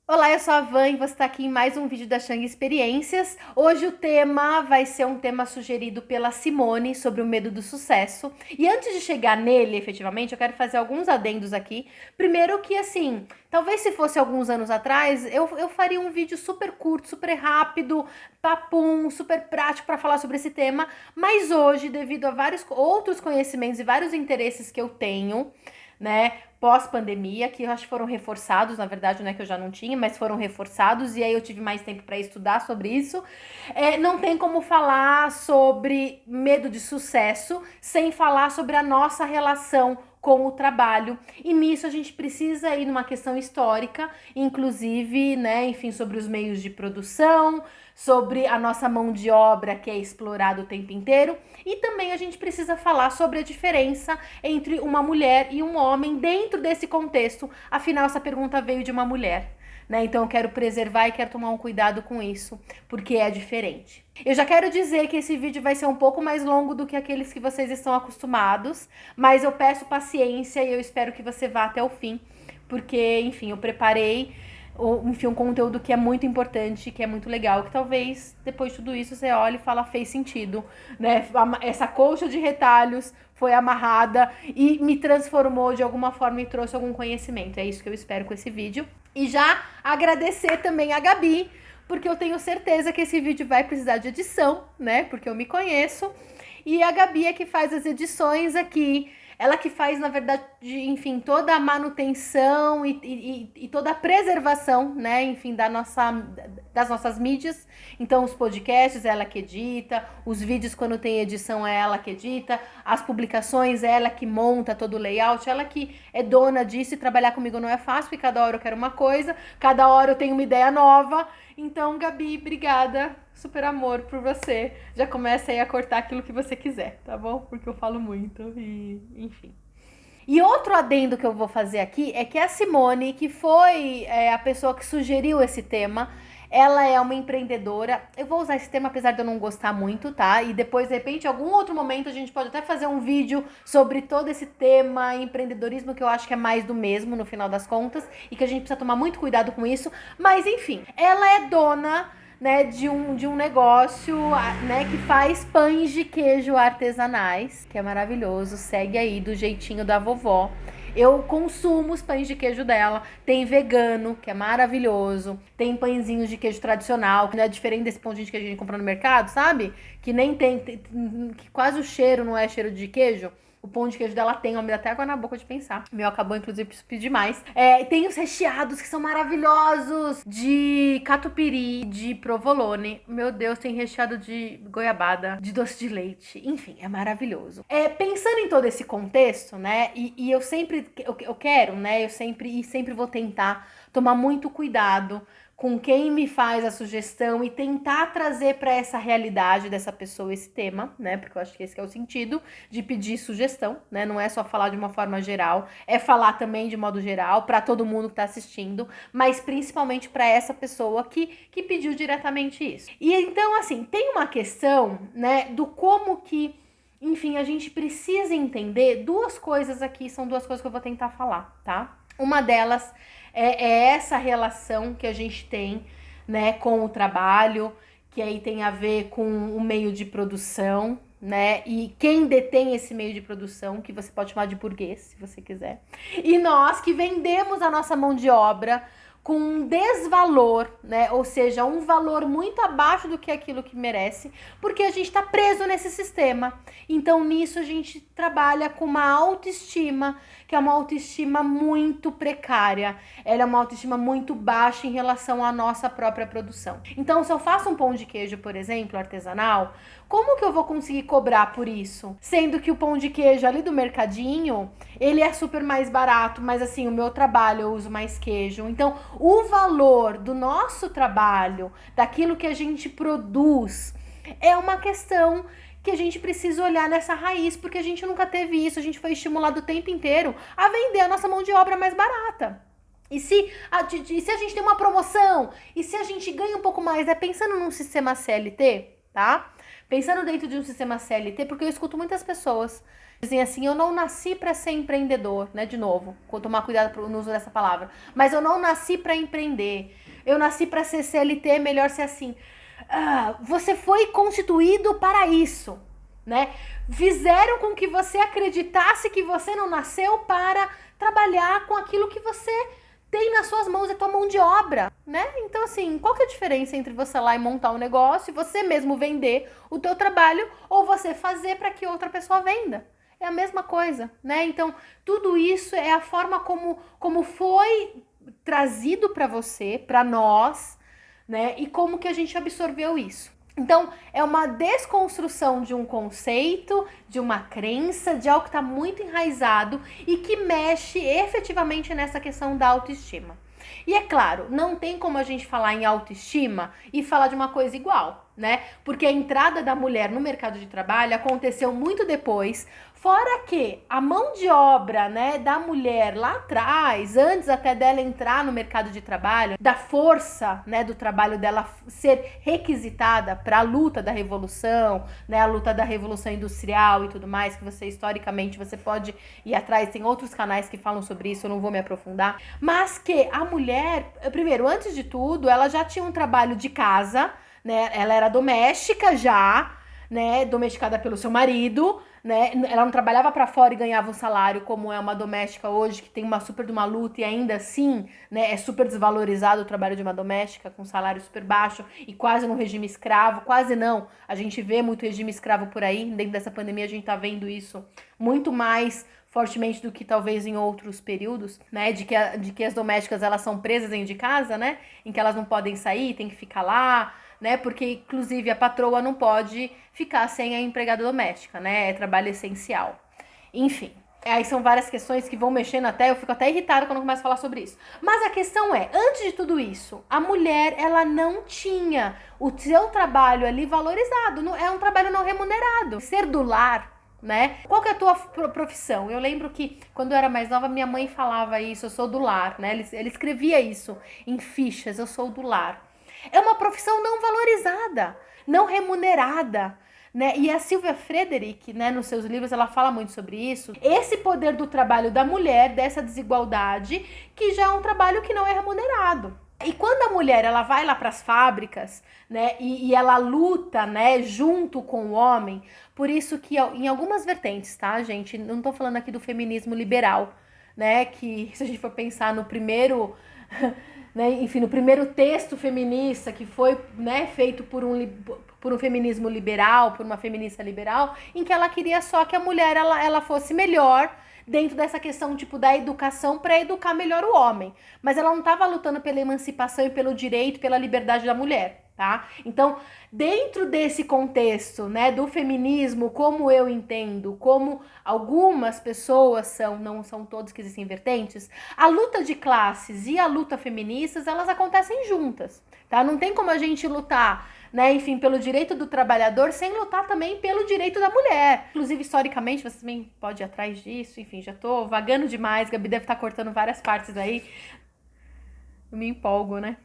Olá, eu sou a Van e você está aqui em mais um vídeo da Shang Experiências. Hoje o tema vai ser um tema sugerido pela Simone sobre o medo do sucesso. E antes de chegar nele, efetivamente, eu quero fazer alguns adendos aqui. Primeiro que, assim, talvez se fosse alguns anos atrás, eu faria um vídeo super curto, super rápido, papum, super prático para falar sobre esse tema. Mas hoje, devido a vários outros conhecimentos e vários interesses que eu tenho, né, pós-pandemia, que eu acho que foram reforçados, na verdade, não é que eu já não tinha, mas foram reforçados, e aí eu tive mais tempo para estudar sobre isso. Não tem como falar sobre medo de sucesso sem falar sobre a nossa relação com o trabalho. E nisso a gente precisa ir numa questão histórica, inclusive, né, enfim, sobre os meios de produção, sobre a nossa mão de obra que é explorada o tempo inteiro, e também a gente precisa falar sobre a diferença entre uma mulher e um homem dentro desse contexto. Afinal, essa pergunta veio de uma mulher. Né? Então eu quero preservar e quero tomar um cuidado com isso, porque é diferente. Eu já quero dizer que esse vídeo vai ser um pouco mais longo do que aqueles que vocês estão acostumados, mas eu peço paciência e eu espero que você vá até o fim, porque, enfim, eu preparei um conteúdo que é muito importante, que é muito legal, que talvez depois de tudo isso você olhe e fala, fez sentido, né? Essa colcha de retalhos foi amarrada e me transformou de alguma forma e trouxe algum conhecimento. É isso que eu espero com esse vídeo. E já agradecer também a Gabi, porque eu tenho certeza que esse vídeo vai precisar de edição, né? Porque eu me conheço. E a Gabi é que faz as edições aqui. Ela que faz, na verdade, enfim, toda a manutenção e toda a preservação, né, enfim, das nossas mídias. Então, os podcasts, ela que edita, os vídeos, quando tem edição, é ela que edita, as publicações, é ela que monta todo o layout, ela que é dona disso, e trabalhar comigo não é fácil, porque cada hora eu quero uma coisa, cada hora eu tenho uma ideia nova. Então, Gabi, obrigada, super amor por você. Já começa aí a cortar aquilo que você quiser, tá bom? Porque eu falo muito e, enfim. E outro adendo que eu vou fazer aqui é que a Simone, que foi a pessoa que sugeriu esse tema, ela é uma empreendedora. Eu vou usar esse tema apesar de eu não gostar muito, tá? E depois, de repente, em algum outro momento, a gente pode até fazer um vídeo sobre todo esse tema empreendedorismo, que eu acho que é mais do mesmo, no final das contas, e que a gente precisa tomar muito cuidado com isso. Mas, enfim, ela é dona, né, de um negócio, né, que faz pães de queijo artesanais, que é maravilhoso. Segue aí do jeitinho da vovó. Eu consumo os pães de queijo dela. Tem vegano, que é maravilhoso. Tem pãezinhos de queijo tradicional, que não é diferente desse pãozinho de queijo que a gente compra no mercado, sabe? Que nem tem, que quase o cheiro não é cheiro de queijo. O pão de queijo dela tem, ó, me dá até água na boca de pensar. O meu acabou, inclusive, preciso pedir mais. Tem os recheados que são maravilhosos de catupiry, de provolone. Meu Deus, tem recheado de goiabada, de doce de leite. Enfim, é maravilhoso. Pensando em todo esse contexto, né? E eu sempre, eu quero, né? Eu sempre vou tentar tomar muito cuidado com quem me faz a sugestão e tentar trazer para essa realidade dessa pessoa esse tema, né? Porque eu acho que esse que é o sentido de pedir sugestão, né? Não é só falar de uma forma geral, é falar também de modo geral para todo mundo que tá assistindo, mas principalmente para essa pessoa que pediu diretamente isso. E então, assim, tem uma questão, né, do como que, enfim, a gente precisa entender duas coisas aqui, são duas coisas que eu vou tentar falar, tá? Uma delas é essa relação que a gente tem, né, com o trabalho, que aí tem a ver com o meio de produção, né, e quem detém esse meio de produção, que você pode chamar de burguês, se você quiser, e nós que vendemos a nossa mão de obra com um desvalor, né, ou seja, um valor muito abaixo do que aquilo que merece, porque a gente está preso nesse sistema. Então, nisso a gente trabalha com uma autoestima, que é uma autoestima muito precária. Ela é uma autoestima muito baixa em relação à nossa própria produção. Então, se eu faço um pão de queijo, por exemplo, artesanal, como que eu vou conseguir cobrar por isso? Sendo que o pão de queijo ali do mercadinho, ele é super mais barato, mas assim, o meu trabalho eu uso mais queijo. Então, o valor do nosso trabalho, daquilo que a gente produz, é uma questão que a gente precisa olhar nessa raiz, porque a gente nunca teve isso, a gente foi estimulado o tempo inteiro a vender a nossa mão de obra mais barata. E se a gente tem uma promoção, e se a gente ganha um pouco mais, pensando num sistema CLT, tá? Pensando dentro de um sistema CLT, porque eu escuto muitas pessoas Dizem assim, eu não nasci para ser empreendedor, né? De novo, vou tomar cuidado no uso dessa palavra. Mas eu não nasci para empreender. Eu nasci para ser CLT, é melhor ser assim. Você foi constituído para isso, né? Fizeram com que você acreditasse que você não nasceu para trabalhar com aquilo que você tem nas suas mãos, é tua mão de obra, né? Então, assim, qual que é a diferença entre você ir lá e montar um negócio e você mesmo vender o teu trabalho ou você fazer para que outra pessoa venda? É a mesma coisa, né? Então, tudo isso é a forma como foi trazido para você, para nós, né? E como que a gente absorveu isso. Então, é uma desconstrução de um conceito, de uma crença, de algo que está muito enraizado e que mexe efetivamente nessa questão da autoestima. E é claro, não tem como a gente falar em autoestima e falar de uma coisa igual, né? Porque a entrada da mulher no mercado de trabalho aconteceu muito depois, fora que a mão de obra, né, da mulher lá atrás, antes até dela entrar no mercado de trabalho, da força, né, do trabalho dela ser requisitada para a luta da revolução, né, a luta da revolução industrial e tudo mais, que você historicamente você pode ir atrás, tem outros canais que falam sobre isso, eu não vou me aprofundar, mas que a mulher, primeiro, antes de tudo, ela já tinha um trabalho de casa, né, ela era doméstica já, né, domesticada pelo seu marido, né, ela não trabalhava para fora e ganhava um salário como é uma doméstica hoje, que tem uma super de uma luta e ainda assim, né, é super desvalorizado o trabalho de uma doméstica com salário super baixo e quase no regime escravo, quase não, a gente vê muito regime escravo por aí, dentro dessa pandemia a gente tá vendo isso muito mais fortemente do que talvez em outros períodos, né, de que as domésticas elas são presas dentro de casa, né, em que elas não podem sair, tem que ficar lá, né, porque inclusive a patroa não pode ficar sem a empregada doméstica, né, é trabalho essencial. Enfim, aí são várias questões que vão mexendo até, eu fico até irritada quando eu começo a falar sobre isso. Mas a questão é, antes de tudo isso, a mulher, ela não tinha o seu trabalho ali valorizado, é um trabalho não remunerado. Ser do lar, né? Qual que é a tua profissão? Eu lembro que quando eu era mais nova, minha mãe falava isso, eu sou do lar, né? Ele escrevia isso em fichas, eu sou do lar. É uma profissão não valorizada, não remunerada, né? E a Sylvia Frederick, né, nos seus livros, ela fala muito sobre isso. Esse poder do trabalho da mulher, dessa desigualdade, que já é um trabalho que não é remunerado. E quando a mulher ela vai lá para as fábricas, né, e ela luta, né, junto com o homem, por isso que em algumas vertentes, tá, gente? Não tô falando aqui do feminismo liberal, né, que se a gente for pensar no primeiro, né, enfim, no primeiro texto feminista que foi, né, feito por um feminismo liberal, por uma feminista liberal, em que ela queria só que a mulher ela fosse melhor dentro dessa questão, tipo, da educação para educar melhor o homem. Mas ela não estava lutando pela emancipação e pelo direito, pela liberdade da mulher, tá? Então, dentro desse contexto, né, do feminismo, como eu entendo, como algumas pessoas são, não são todos que existem vertentes, a luta de classes e a luta feministas, elas acontecem juntas, tá? Não tem como a gente lutar, né, enfim, pelo direito do trabalhador, sem lutar também pelo direito da mulher. Inclusive, historicamente, você também pode ir atrás disso, enfim, já tô vagando demais, Gabi deve estar cortando várias partes aí. Eu me empolgo, né?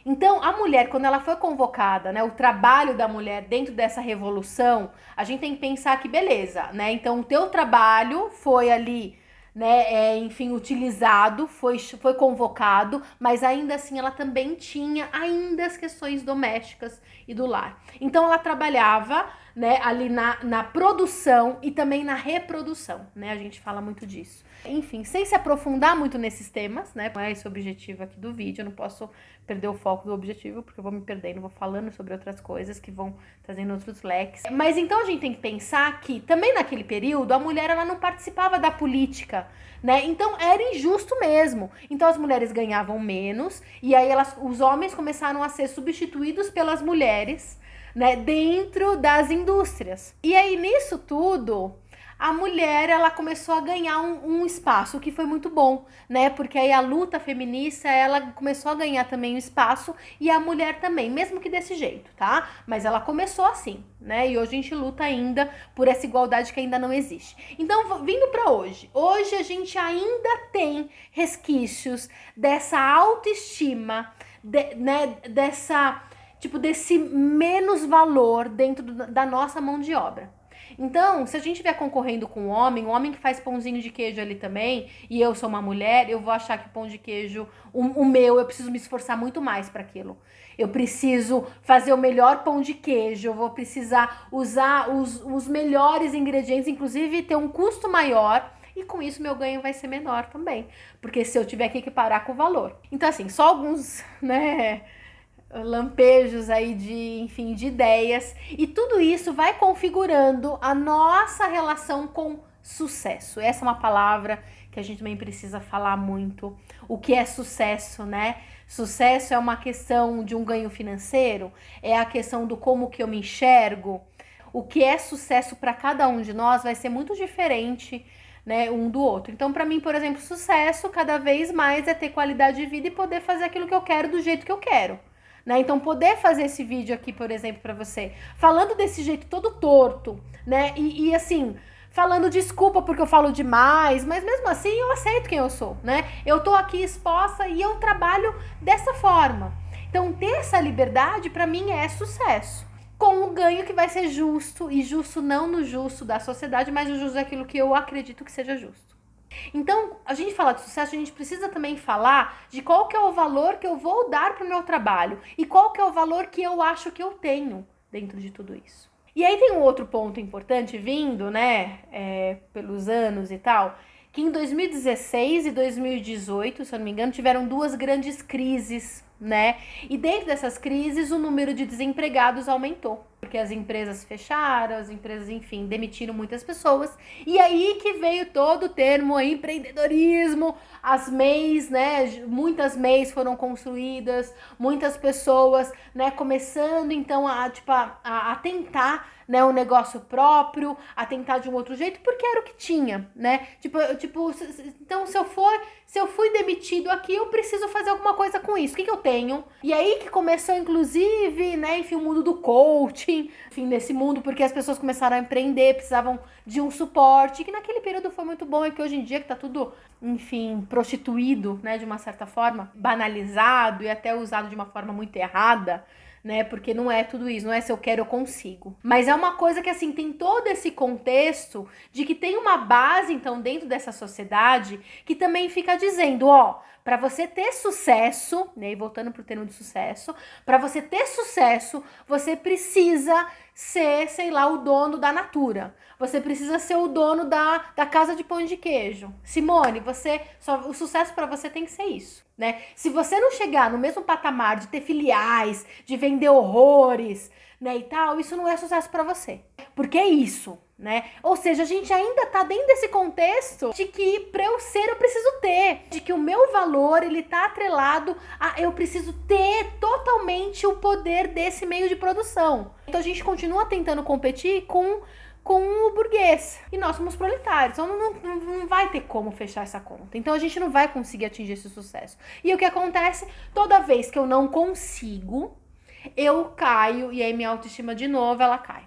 Então, a mulher, quando ela foi convocada, né, o trabalho da mulher dentro dessa revolução, a gente tem que pensar que, beleza, né, então o teu trabalho foi ali, né, enfim, utilizado, foi convocado, mas ainda assim ela também tinha ainda as questões domésticas e do lar. Então ela trabalhava, né, ali na produção e também na reprodução, né, a gente fala muito disso. Enfim, sem se aprofundar muito nesses temas, né, não é esse o objetivo aqui do vídeo, eu não posso perder o foco do objetivo, porque eu vou me perdendo, vou falando sobre outras coisas que vão trazendo outros leques. Mas então a gente tem que pensar que também naquele período a mulher ela não participava da política, né? Então era injusto mesmo. Então as mulheres ganhavam menos e aí os homens começaram a ser substituídos pelas mulheres, né, dentro das indústrias. E aí nisso tudo a mulher ela começou a ganhar um espaço, o que foi muito bom, né? Porque aí a luta feminista ela começou a ganhar também um espaço e a mulher também, mesmo que desse jeito, tá? Mas ela começou assim, né? E hoje a gente luta ainda por essa igualdade que ainda não existe. Então, vindo para hoje a gente ainda tem resquícios dessa autoestima, né? Dessa, tipo, desse menos valor dentro da nossa mão de obra. Então, se a gente estiver concorrendo com um homem que faz pãozinho de queijo ali também, e eu sou uma mulher, eu vou achar que o pão de queijo, o meu, eu preciso me esforçar muito mais para aquilo. Eu preciso fazer o melhor pão de queijo, eu vou precisar usar os melhores ingredientes, inclusive ter um custo maior, e com isso meu ganho vai ser menor também, porque se eu tiver que equiparar com o valor. Então assim, só alguns, né, lampejos aí enfim, de ideias, e tudo isso vai configurando a nossa relação com sucesso. Essa é uma palavra que a gente também precisa falar muito. O que é sucesso, né? Sucesso é uma questão de um ganho financeiro, é a questão do como que eu me enxergo. O que é sucesso para cada um de nós vai ser muito diferente, né, um do outro. Então, para mim, por exemplo, sucesso cada vez mais é ter qualidade de vida e poder fazer aquilo que eu quero do jeito que eu quero. Né? Então, poder fazer esse vídeo aqui, por exemplo, para você, falando desse jeito todo torto, né? E assim, falando desculpa porque eu falo demais, mas mesmo assim eu aceito quem eu sou, né? Eu tô aqui exposta e eu trabalho dessa forma. Então, ter essa liberdade, para mim, é sucesso. Com um ganho que vai ser justo, e justo não no justo da sociedade, mas o justo daquilo que eu acredito que seja justo. Então, a gente fala de sucesso, a gente precisa também falar de qual que é o valor que eu vou dar para o meu trabalho e qual que é o valor que eu acho que eu tenho dentro de tudo isso. E aí tem um outro ponto importante vindo, né, pelos anos e tal, que em 2016 e 2018, se eu não me engano, tiveram duas grandes crises, né? E dentro dessas crises, o número de desempregados aumentou, porque as empresas fecharam, as empresas, enfim, demitiram muitas pessoas. E aí que veio todo o termo empreendedorismo, as MEIs, né? Muitas MEIs foram construídas, muitas pessoas, né, começando então a tentar, né, um negócio próprio, a tentar de um outro jeito, porque era o que tinha, né? Então se eu fui demitido aqui, eu preciso fazer alguma coisa com isso. O que eu tenho? E aí que começou, inclusive, né, enfim, o mundo do coaching, enfim, nesse mundo, porque as pessoas começaram a empreender, precisavam de um suporte, que naquele período foi muito bom, e que hoje em dia que tá tudo, enfim, prostituído, né, de uma certa forma, banalizado e até usado de uma forma muito errada, né? Porque não é tudo isso, não é se eu quero, eu consigo. Mas é uma coisa que, assim, tem todo esse contexto de que tem uma base, então, dentro dessa sociedade que também fica dizendo, ó, para você ter sucesso, né? E voltando pro termo de sucesso, para você ter sucesso, você precisa ser, sei lá, o dono da Natura. Você precisa ser o dono da casa de pão de queijo. Simone, o sucesso para você tem que ser isso, né? Se você não chegar no mesmo patamar de ter filiais, de vender horrores, né, e tal, isso não é sucesso para você. Porque é isso, né? Ou seja, a gente ainda tá dentro desse contexto de que para eu ser, eu preciso ter. De que o meu valor, ele tá atrelado a eu preciso ter totalmente o poder desse meio de produção. Então a gente continua tentando competir com o burguês. E nós somos proletários. Então não vai ter como fechar essa conta. Então a gente não vai conseguir atingir esse sucesso. E o que acontece? Toda vez que eu não consigo, eu caio e aí minha autoestima de novo, ela cai.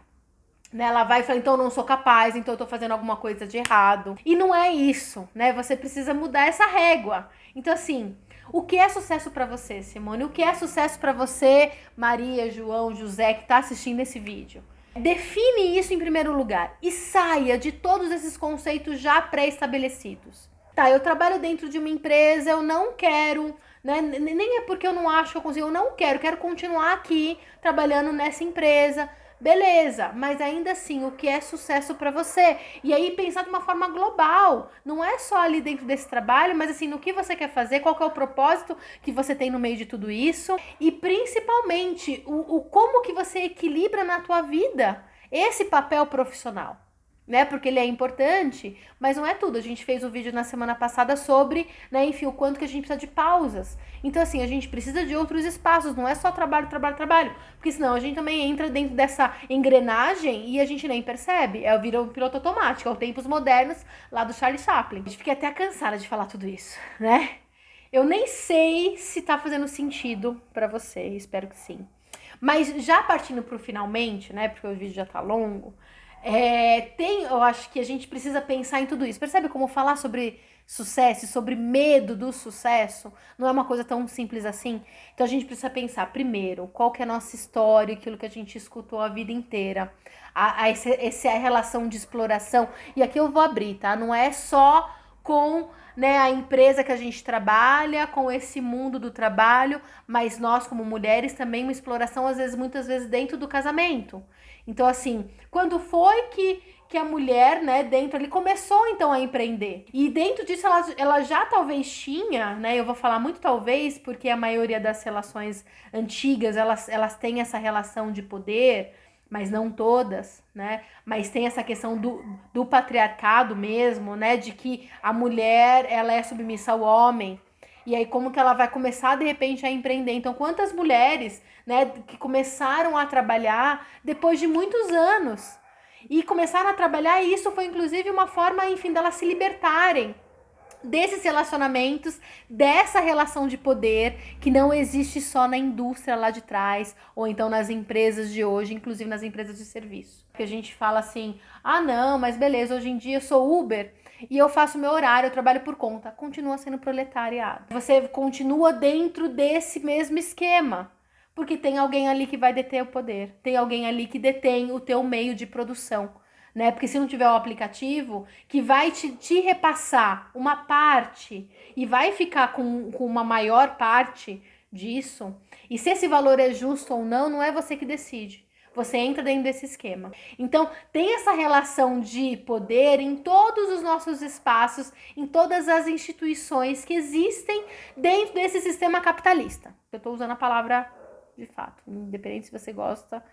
Né, ela vai e fala, então eu não sou capaz, então eu tô fazendo alguma coisa de errado. E não é isso, né? Você precisa mudar essa régua. Então assim, o que é sucesso pra você, Simone? O que é sucesso pra você, Maria, João, José, que tá assistindo esse vídeo? Define isso em primeiro lugar e saia de todos esses conceitos já pré-estabelecidos. Tá, eu trabalho dentro de uma empresa, eu não quero, né? Nem é porque eu não acho que eu consigo, eu não quero continuar aqui trabalhando nessa empresa. Beleza, mas ainda assim, o que é sucesso para você? E aí pensar de uma forma global, não é só ali dentro desse trabalho, mas assim, no que você quer fazer, qual que é o propósito que você tem no meio de tudo isso e principalmente o como que você equilibra na tua vida esse papel profissional. Né, porque ele é importante, mas não é tudo. A gente fez um vídeo na semana passada sobre, né, enfim, o quanto que a gente precisa de pausas. Então, assim, a gente precisa de outros espaços, não é só trabalho, porque senão a gente também entra dentro dessa engrenagem e a gente nem percebe. Vira um piloto automático, é o Tempos Modernos lá do Charlie Chaplin. A gente fica até cansada de falar tudo isso, né? Eu nem sei se tá fazendo sentido pra você, espero que sim. Mas já partindo pro finalmente, né, porque o vídeo já tá longo, eu acho que a gente precisa pensar em tudo isso. Percebe como falar sobre sucesso, sobre medo do sucesso, não é uma coisa tão simples assim. Então a gente precisa pensar primeiro, qual que é a nossa história, aquilo que a gente escutou a vida inteira, essa relação de exploração. E aqui eu vou abrir, tá? Não é só com, né, a empresa que a gente trabalha, com esse mundo do trabalho, mas nós como mulheres também uma exploração, às vezes, muitas vezes dentro do casamento. Então assim, quando foi que a mulher, né, dentro ali, começou então a empreender. E dentro disso ela já talvez tinha, né, eu vou falar muito talvez, porque a maioria das relações antigas, elas têm essa relação de poder, mas não todas, né, mas tem essa questão do patriarcado mesmo, né, de que a mulher, ela é submissa ao homem. E aí como que ela vai começar de repente a empreender? Então quantas mulheres, né, que começaram a trabalhar depois de muitos anos, e começaram a trabalhar, e isso foi inclusive uma forma, enfim, delas se libertarem desses relacionamentos, dessa relação de poder que não existe só na indústria lá de trás, ou então nas empresas de hoje, inclusive nas empresas de serviço. Que a gente fala assim, ah não, mas beleza, hoje em dia eu sou Uber e eu faço meu horário, eu trabalho por conta. Continua sendo proletariado. Você continua dentro desse mesmo esquema. Porque tem alguém ali que vai deter o poder, tem alguém ali que detém o teu meio de produção, né? Porque se não tiver o aplicativo que vai te repassar uma parte e vai ficar com uma maior parte disso, e se esse valor é justo ou não, não é você que decide. Você entra dentro desse esquema. Então, tem essa relação de poder em todos os nossos espaços, em todas as instituições que existem dentro desse sistema capitalista. Eu estou usando a palavra de fato, independente se você gosta,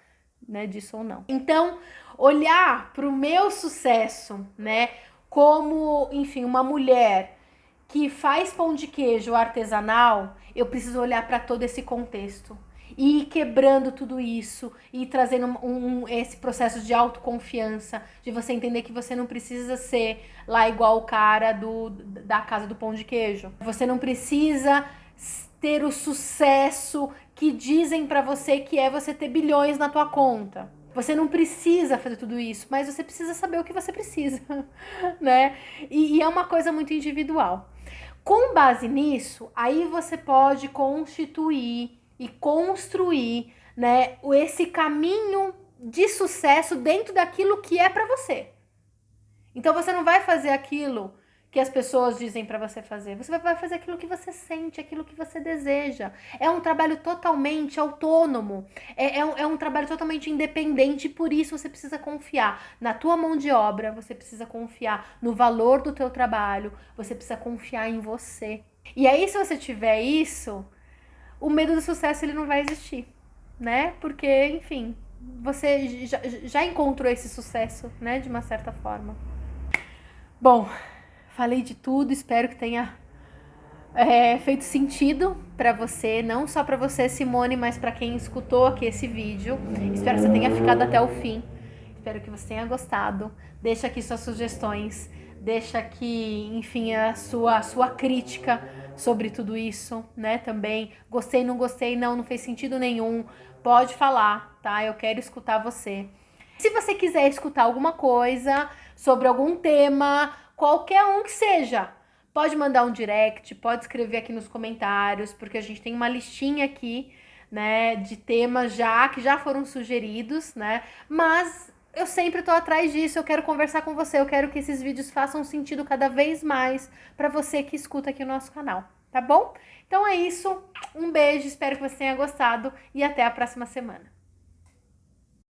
né, disso ou não. Então, olhar para o meu sucesso, né, como, enfim, uma mulher que faz pão de queijo artesanal, eu preciso olhar para todo esse contexto e ir quebrando tudo isso e trazendo esse processo de autoconfiança, de você entender que você não precisa ser lá igual o cara da casa do pão de queijo. Você não precisa ter o sucesso que dizem pra você que é você ter bilhões na tua conta. Você não precisa fazer tudo isso, mas você precisa saber o que você precisa, né? E é uma coisa muito individual. Com base nisso, aí você pode constituir e construir, né, esse caminho de sucesso dentro daquilo que é pra você. Então você não vai fazer aquilo que as pessoas dizem pra você fazer. Você vai fazer aquilo que você sente, aquilo que você deseja. É um trabalho totalmente autônomo. É um trabalho totalmente independente. Por isso você precisa confiar na tua mão de obra. Você precisa confiar no valor do teu trabalho. Você precisa confiar em você. E aí, se você tiver isso, o medo do sucesso ele não vai existir, né? Porque, enfim, você já encontrou esse sucesso, né? De uma certa forma. Bom, falei de tudo, espero que tenha feito sentido para você, não só para você, Simone, mas para quem escutou aqui esse vídeo. Espero que você tenha ficado até o fim, espero que você tenha gostado. Deixa aqui suas sugestões, deixa aqui, enfim, a sua crítica sobre tudo isso, né, também. Gostei, não gostei, não fez sentido nenhum, pode falar, tá? Eu quero escutar você. Se você quiser escutar alguma coisa sobre algum tema, qualquer um que seja, pode mandar um direct, pode escrever aqui nos comentários, porque a gente tem uma listinha aqui, né, de temas que já foram sugeridos, né, mas eu sempre tô atrás disso, eu quero conversar com você, eu quero que esses vídeos façam sentido cada vez mais para você que escuta aqui o nosso canal, tá bom? Então é isso, um beijo, espero que você tenha gostado e até a próxima semana.